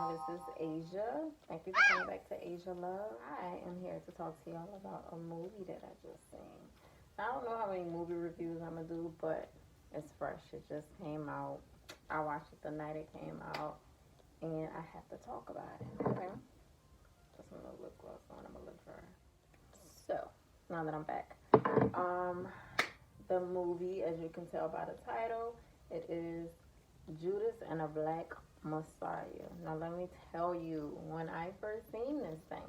This is Asia. Thank you for coming back to Asia Love. I am here to talk to y'all about a movie that I just seen. I don't know how many movie reviews I'm gonna do, but it's fresh. It just came out. I watched it the night it came out, and I have to talk about it. Okay. Just a little lip gloss on. I'm gonna look for her. So now that I'm back, the movie, as you can tell by the title, it is Judas and a Black Messiah. Now let me tell you, when I first seen this thing,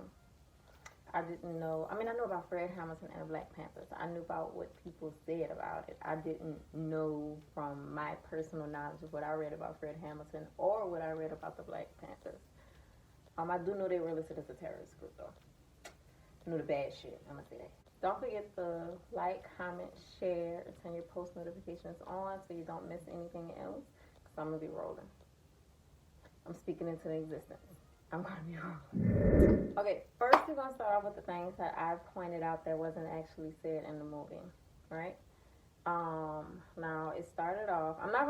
I didn't know. I mean, I knew about Fred Hampton and the Black Panthers. I knew about what people said about it. I didn't know from my personal knowledge of what I read about Fred Hampton or what I read about the Black Panthers. I do know they were listed as a terrorist group, though. I knew the bad shit. I'm gonna say that. Don't forget to like, comment, share, and turn your post notifications on so you don't miss anything else. Cause I'm gonna be rolling. I'm speaking into existence. I'm gonna be rolling. Okay, first we're gonna start off with the things that I pointed out that wasn't actually said in the movie, right? Now it started off. I'm not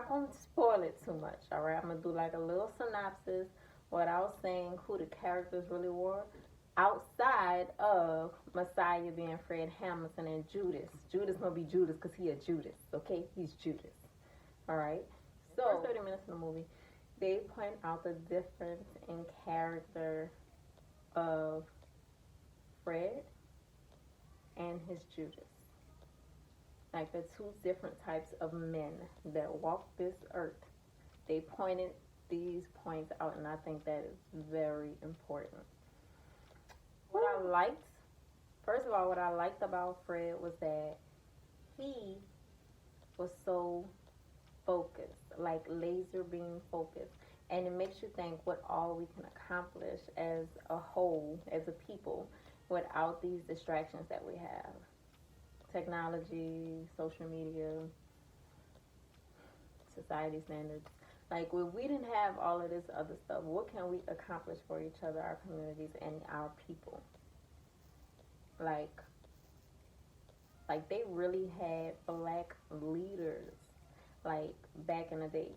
gonna spoil it too much. All right, I'm gonna do like a little synopsis without saying who the characters really were, outside of Messiah being Fred Hampton and Judas. Judas gonna be Judas because he a Judas. Okay, he's Judas. All right. So first 30 minutes in the movie, they point out the difference in character of Fred and his Judas. Like the two different types of men that walk this earth. They pointed these points out, and I think that is very important. What I liked, first of all, what I liked about Fred was that he was so focused, like laser beam focused. And it makes you think what all we can accomplish as a whole, as a people, without these distractions that we have. Technology, social media, society standards. Like, if we didn't have all of this other stuff, what can we accomplish for each other, our communities, and our people? Like they really had black leaders, like, back in the day.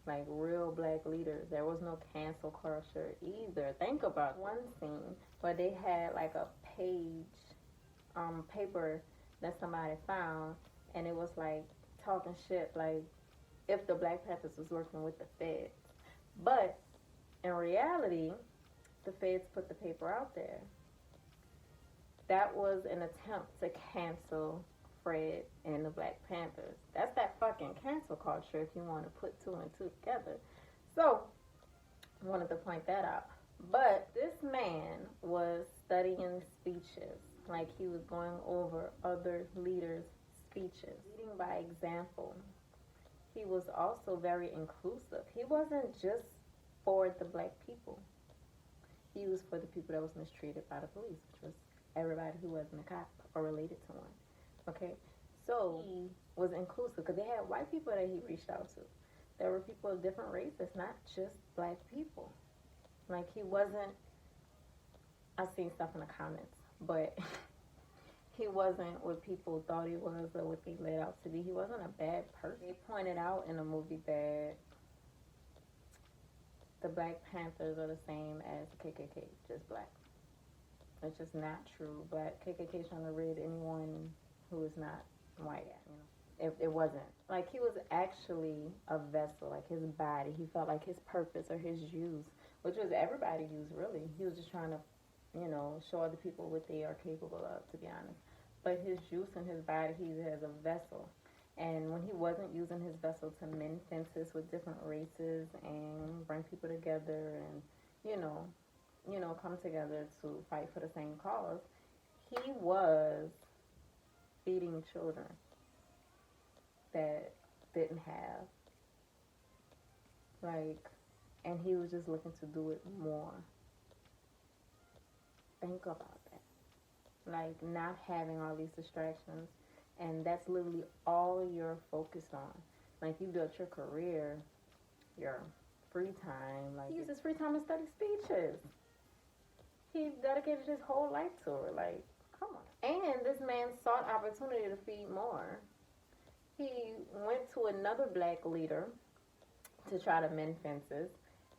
Like, real black leaders. There was no cancel culture either. Think about one scene where they had, like, a page, paper that somebody found, and it was, like, talking shit, like, if the Black Panthers was working with the feds. But in reality, the feds put the paper out there. That was an attempt to cancel Fred and the Black Panthers. That's that fucking cancel culture if you want to put two and two together. So, I wanted to point that out. But this man was studying speeches. Like, he was going over other leaders' speeches, leading by example. He was also very inclusive. He wasn't just for the black people. He was for the people that was mistreated by the police, which was everybody who wasn't a cop or related to one. Okay? So he was inclusive because they had white people that he reached out to. There were people of different races, not just black people. Like, he wasn't, I've seen stuff in the comments, but he wasn't what people thought he was or what they laid out to be. He wasn't a bad person. They pointed out in the movie that the Black Panthers are the same as the KKK, just black. It's just not true. Black KKK trying to rid anyone who is not white. You know, it wasn't. Like, he was actually a vessel, like his body. He felt like his purpose or his use, which was everybody use, really. He was just trying to, you know, show other people what they are capable of, to be honest. But his use and his body, he as a vessel. And when he wasn't using his vessel to mend fences with different races and bring people together and, you know, come together to fight for the same cause, he was feeding children that didn't have, like, and he was just looking to do it more. Think about that. Like, not having all these distractions, and that's literally all you're focused on. Like, you built your career, your free time. Like, he uses free time to study speeches. He dedicated his whole life to it. Like, come on. And this man sought opportunity to feed more. He went to another black leader to try to mend fences.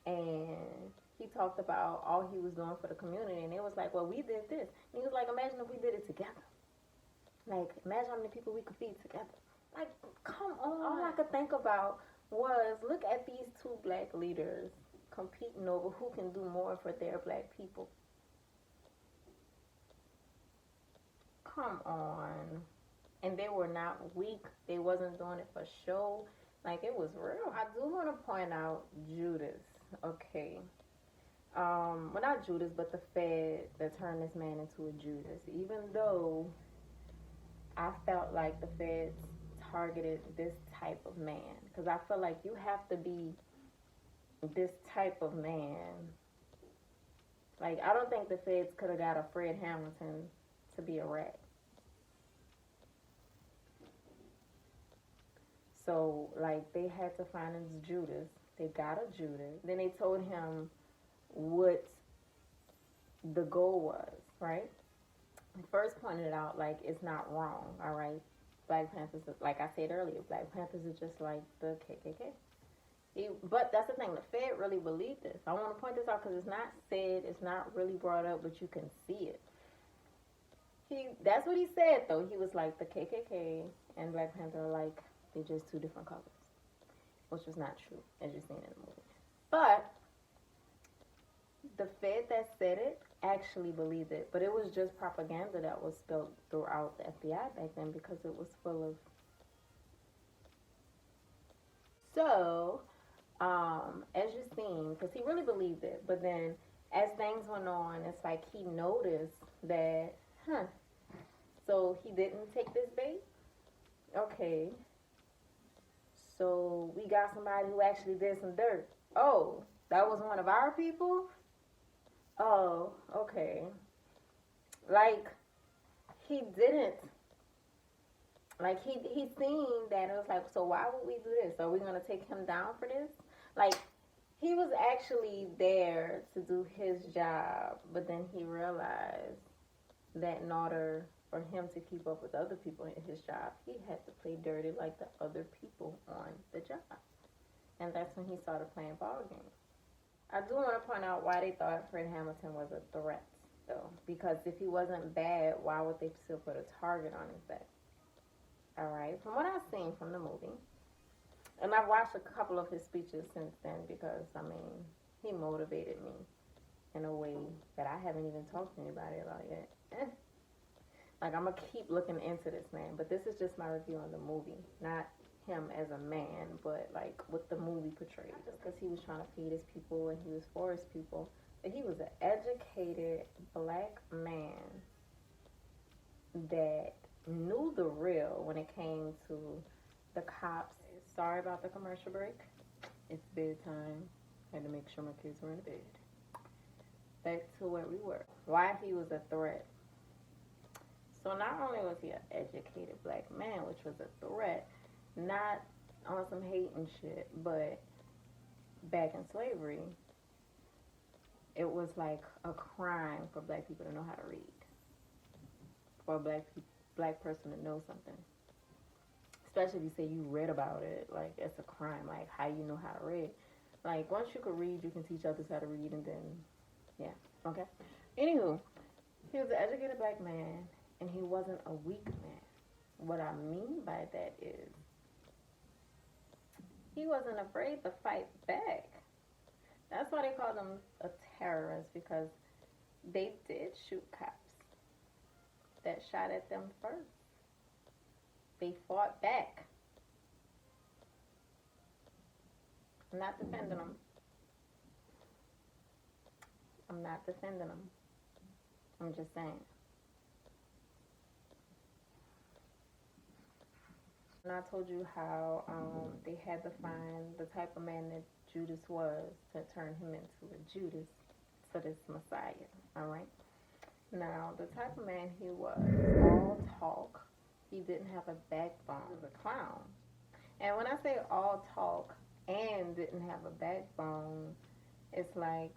and he talked about all he was doing for the community, and it was like, well, we did this. And he was like, imagine if we did it together. Like, imagine how many people we could feed together. Like, come on. All I could think about was, look at these two black leaders competing over who can do more for their black people. Come on. And they were not weak. They wasn't doing it for show. Like, it was real. I do want to point out Judas. Okay. Well, not Judas, but the Fed that turned this man into a Judas. Even though I felt like the Feds targeted this type of man. Because I feel like you have to be this type of man. Like, I don't think the Feds could have got a Fred Hampton to be a rat. So, like, they had to find this Judas. They got a Judas. Then they told him what the goal was, right? They first pointed out, like, it's not wrong, all right? Black Panthers, like I said earlier, Black Panthers are just like the KKK. But that's the thing, the Fed really believed this. I want to point this out because it's not said, it's not really brought up, but you can see it. That's what he said, though. He was like, the KKK and Black Panther are like, they're just two different colors, which was not true, as you've seen in the movie. But the Fed that said it actually believed it, but it was just propaganda that was spilled throughout the FBI back then because it was full of. So, as you've seen, because he really believed it, but then as things went on, it's like he noticed that, so he didn't take this bait? Okay. So we got somebody who actually did some dirt. Oh, that was one of our people? Oh, okay. Like, he didn't. Like, he seen that it was like, so why would we do this? Are we going to take him down for this? Like, he was actually there to do his job, but then he realized that in order for him to keep up with other people in his job, he had to play dirty like the other people on the job. And that's when he started playing ball games. I do want to point out why they thought Fred Hampton was a threat, though. Because if he wasn't bad, why would they still put a target on his back? Alright, from what I've seen from the movie, and I've watched a couple of his speeches since then because, I mean, he motivated me in a way that I haven't even talked to anybody about yet. Like, I'm going to keep looking into this man, but this is just my review on the movie, not him as a man, but like what the movie portrayed. Just because he was trying to feed his people and he was for his people, but he was an educated black man that knew the real when it came to the cops. Sorry about the commercial break. It's bedtime. I had to make sure my kids were in bed. Back to where we were. Why he was a threat. So not only was he an educated black man, which was a threat, not on some hate and shit, but back in slavery, it was like a crime for black people to know how to read. For a black person to know something. Especially if you say you read about it, like, it's a crime. Like, how you know how to read? Like, once you can read, you can teach others how to read, and then, yeah, okay? Anywho, he was an educated black man, and he wasn't a weak man. What I mean by that is, he wasn't afraid to fight back. That's why they called him a terrorist, because they did shoot cops that shot at them first. They fought back. I'm not defending them. I'm not defending them. I'm just saying. And I told you how they had to find the type of man that Judas was to turn him into a Judas for this Messiah, all right? Now, the type of man he was, all talk, he didn't have a backbone. He was a clown. And when I say all talk and didn't have a backbone, it's like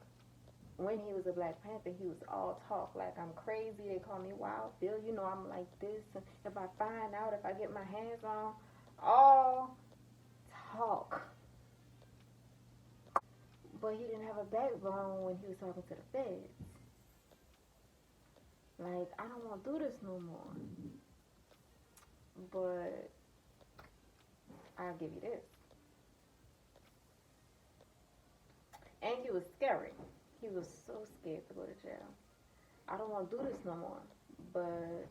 when he was a Black Panther, he was all talk. Like, I'm crazy, they call me Wild Bill, you know, I'm like this. And if I find out, if I get my hands on, all talk. But he didn't have a backbone when he was talking to the feds. Like, I don't want to do this no more. But I'll give you this. And he was scary. He was so scared to go to jail. I don't want to do this no more. But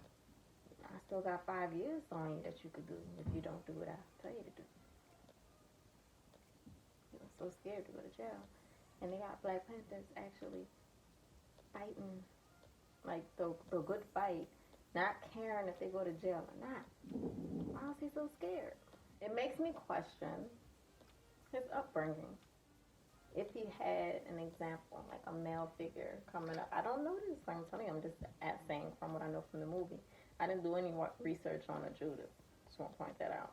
I still got 5 years on you that you could do if you don't do what I tell you to do. He was so scared to go to jail. And they got Black Panthers actually fighting, like, the good fight, not caring if they go to jail or not. Why is he so scared? It makes me question his upbringing. If he had an example, like a male figure coming up. I don't know this. I'm telling you, I'm just saying from what I know from the movie. I didn't do any research on a Judas. Just want to point that out.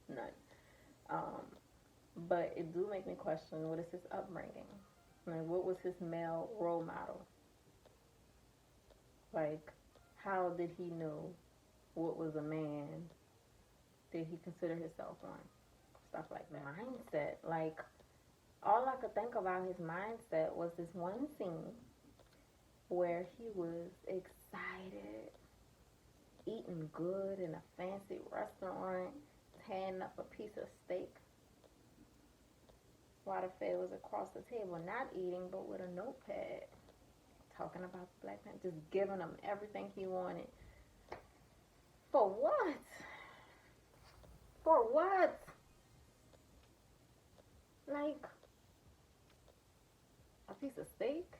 None. But it do make me question, what is his upbringing? Like, what was his male role model? Like, how did he know what was a man? Did he consider himself one? Stuff like that. Mindset. Like, all I could think about his mindset was this one scene where he was excited, eating good in a fancy restaurant, tearing up a piece of steak, while the Fed was across the table, not eating, but with a notepad, talking about the Black Panther, just giving him everything he wanted. For what? For what? Like, a piece of steak?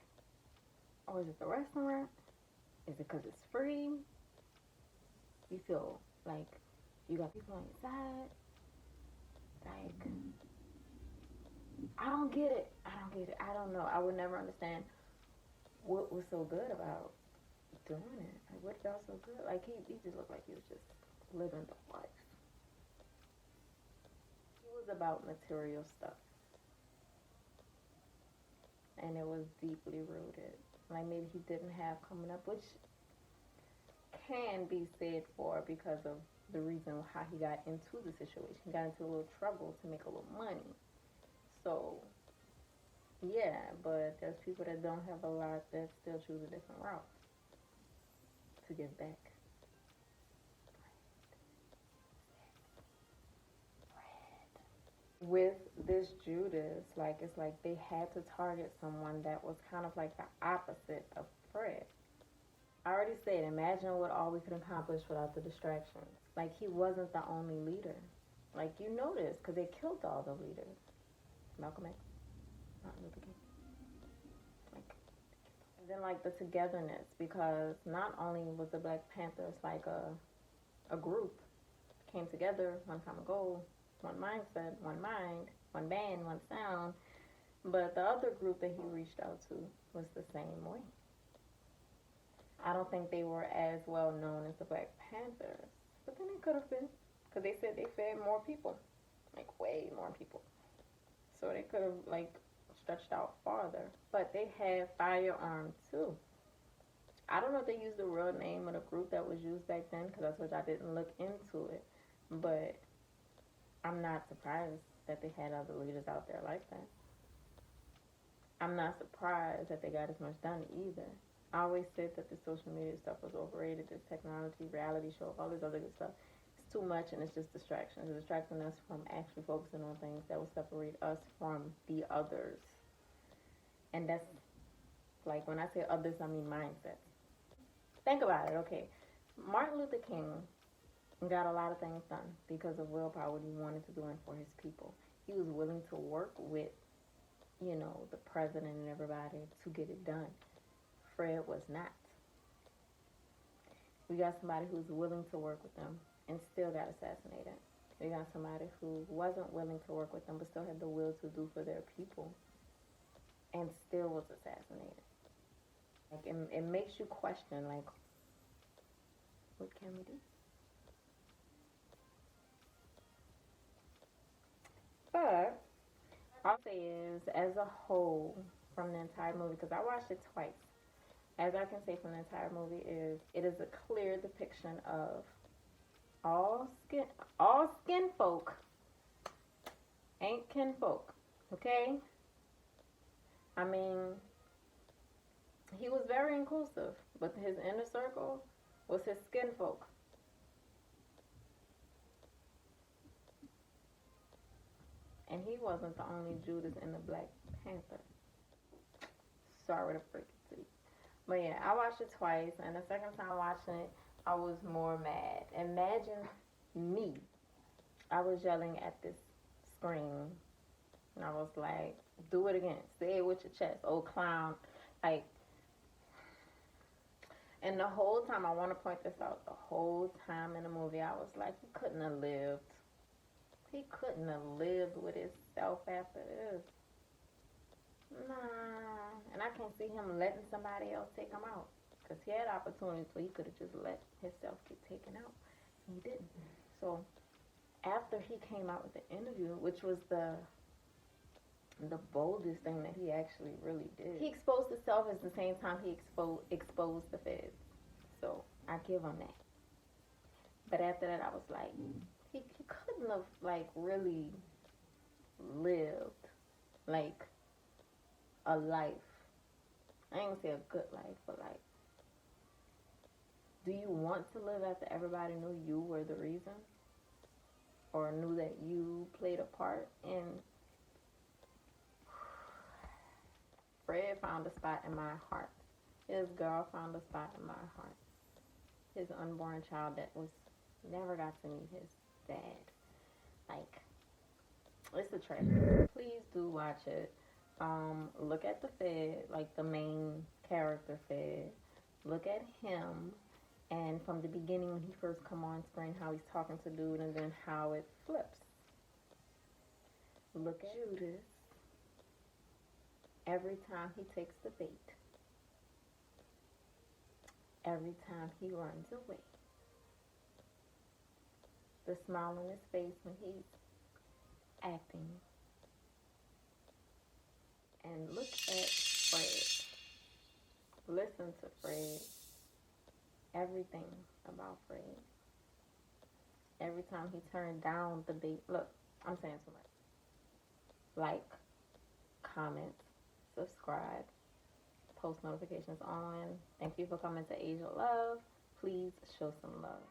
Or is it the restaurant? Is it because it's free? You feel like you got people on your side? Like, I don't get it. I don't know. I would never understand what was so good about doing it. Like, what felt so good? Like, he just looked like he was just living the life. He was about material stuff. And it was deeply rooted. Like, maybe he didn't have coming up, which can be said for because of the reason how he got into the situation. He got into a little trouble to make a little money. So, yeah, but there's people that don't have a lot that still choose a different route to give back. With this Judas, like, it's like they had to target someone that was kind of like the opposite of Fred. I already said, imagine what all we could accomplish without the distractions. Like, he wasn't the only leader. Like, you know this, because they killed all the leaders. Malcolm X, Martin Luther King. Like, and then, like, the togetherness, because not only was the Black Panthers, like, a group, came together, one common goal, one mindset, one mind, one band, one sound, but the other group that he reached out to was the same way. I don't think they were as well known as the Black Panthers, but then it could have been, because they said they fed more people, like way more people. So they could have, like, stretched out farther. But they had firearms too. I don't know if they used the real name of the group that was used back then, because I told you I didn't look into it. But I'm not surprised that they had other leaders out there like that. I'm not surprised that they got as much done either. I always said that the social media stuff was overrated, this technology, reality show, all this other good stuff. It's too much and it's just distractions. It's distracting us from actually focusing on things that will separate us from the others. And that's, like, when I say others, I mean mindsets. Think about it, okay. Martin Luther King got a lot of things done because of willpower, what he wanted to do and for his people. He was willing to work with, you know, the president and everybody to get it done. Fred was not. We got somebody who's willing to work with them and still got assassinated. We got somebody who wasn't willing to work with them but still had the will to do for their people and still was assassinated. Like, it makes you question, like, what can we do? But I'll say is, as a whole, from the entire movie, because I watched it twice, as I can say from the entire movie, is it is a clear depiction of all skin folk ain't kinfolk, okay? I mean, he was very inclusive, but his inner circle was his skin folk. And he wasn't the only Judas in the Black Panther. Sorry to break it to you. But yeah, I watched it twice, and the second time watching it, I was more mad. Imagine me. I was yelling at this screen, and I was like, do it again. Say it with your chest. Oh, clown. Like, and the whole time, I want to point this out, the whole time in the movie, I was like, he couldn't have lived. He couldn't have lived with himself after this. Nah. And I can't see him letting somebody else take him out. Because he had opportunities where he could have just let himself get taken out. He didn't. So, after he came out with the interview, which was the boldest thing that he actually really did. He exposed himself at the same time he exposed the feds. So, I give him that. But after that, I was like, he couldn't have, like, really lived, like, a life. I ain't gonna say a good life, but, like, do you want to live after everybody knew you were the reason? Or knew that you played a part in... Fred found a spot in my heart. His girl found a spot in my heart. His unborn child that never got to meet his dad. Like, it's a tragedy. Please do watch it. Look at the Fed, like the main character Fed. Look at him, and from the beginning when he first come on screen, how he's talking to dude, and then how it flips. Look at Judas. Every time he takes the bait. Every time he runs away. The smile on his face when he's acting. And look at Fred. Listen to Fred. Everything about Fred. Every time he turned down the bait. Look, I'm saying too much. Like, comment, subscribe, post notifications on. Thank you for coming to Asia Love. Please show some love.